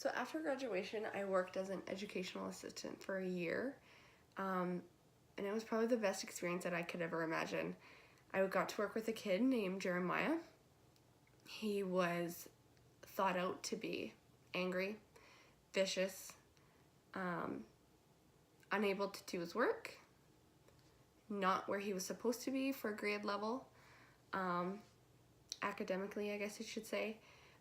So after graduation, I worked as an educational assistant for a year, and it was probably the best experience that I could ever imagine. I got to work with a kid named Jeremiah. He was thought out to be angry, vicious, unable to do his work, not where he was supposed to be for grade level, academically, I guess you should say,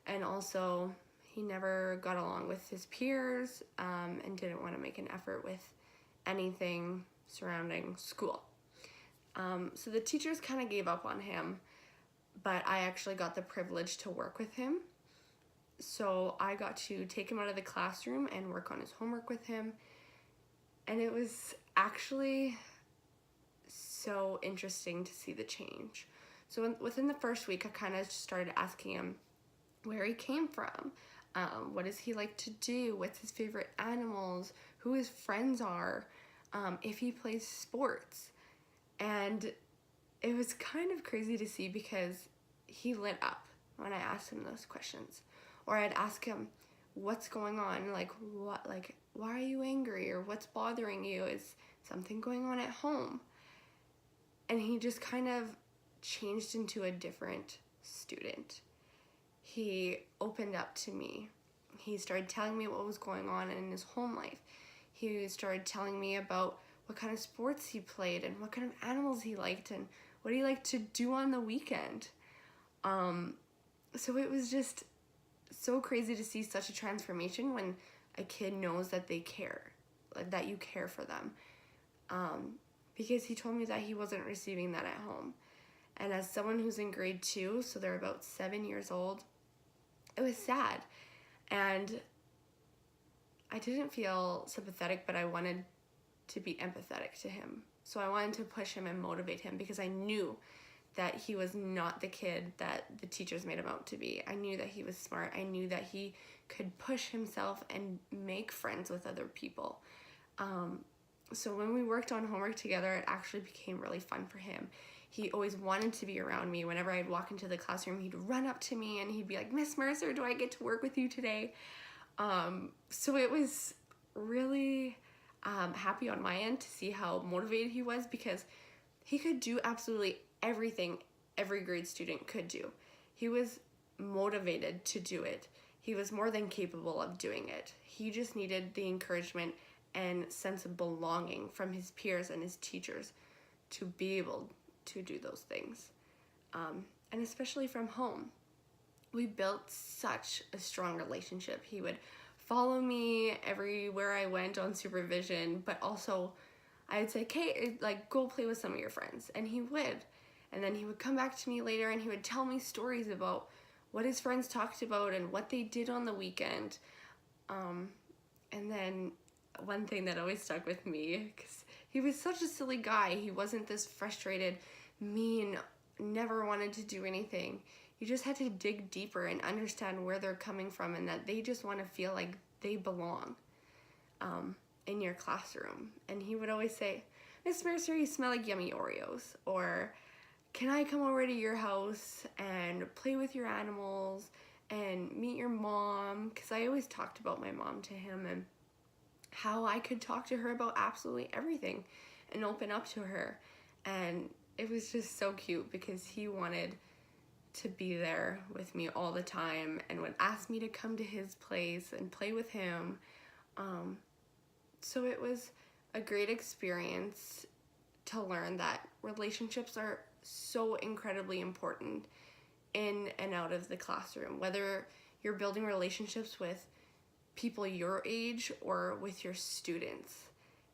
and also he never got along with his peers and didn't want to make an effort with anything surrounding school. So the teachers kind of gave up on him, but I actually got the privilege to work with him. So I got to take him out of the classroom and work on his homework with him. And it was actually so interesting to see the change. So within the first week, I kind of started asking him where he came from. What does he like to do? What's his favorite animals? Who his friends are? If he plays sports. And it was kind of crazy to see because he lit up when I asked him those questions. Or I'd ask him, what's going on? Like, why are you angry? Or what's bothering you? Is something going on at home? And he just kind of changed into a different student. He opened up to me. He started telling me what was going on in his home life. He started telling me about what kind of sports he played and what kind of animals he liked and what he liked to do on the weekend. So it was just so crazy to see such a transformation when a kid knows that they care, like that you care for them. Because he told me that he wasn't receiving that at home. And as someone who's in grade 2, so they're about 7 years old, it was sad. And I didn't feel sympathetic, but I wanted to be empathetic to him. So I wanted to push him and motivate him because I knew that he was not the kid that the teachers made him out to be. I knew that he was smart. I knew that he could push himself and make friends with other people. So when we worked on homework together, it actually became really fun for him. He always wanted to be around me. Whenever I'd walk into the classroom, he'd run up to me and he'd be like, "Miss Mercer, do I get to work with you today?" So it was really happy on my end to see how motivated he was because he could do absolutely everything every grade student could do. He was motivated to do it. He was more than capable of doing it. He just needed the encouragement and sense of belonging from his peers and his teachers to be able to do those things. And especially from home. We built such a strong relationship. He would follow me everywhere I went on supervision, but also I'd say, "Okay, like go play with some of your friends." And he would. And then he would come back to me later and he would tell me stories about what his friends talked about and what they did on the weekend. And then one thing that always stuck with me, because he was such a silly guy. He wasn't this frustrated, mean, never wanted to do anything. You just had to dig deeper and understand where they're coming from and that they just want to feel like they belong in your classroom. And he would always say, "Miss Mercer, you smell like yummy Oreos," or "Can I come over to your house and play with your animals and meet your mom?" Because I always talked about my mom to him and how I could talk to her about absolutely everything and open up to her. And it was just so cute because he wanted to be there with me all the time and would ask me to come to his place and play with him. So it was a great experience to learn that relationships are so incredibly important in and out of the classroom. Whether you're building relationships with people your age or with your students,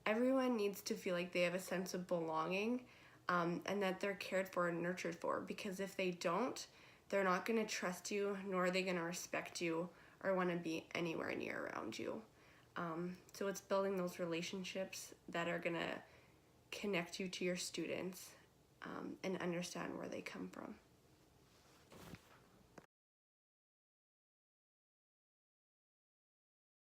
everyone needs to feel like they have a sense of belonging and that they're cared for and nurtured for, because if they don't, they're not going to trust you, nor are they going to respect you or want to be anywhere near around you. So it's building those relationships that are going to connect you to your students and understand where they come from.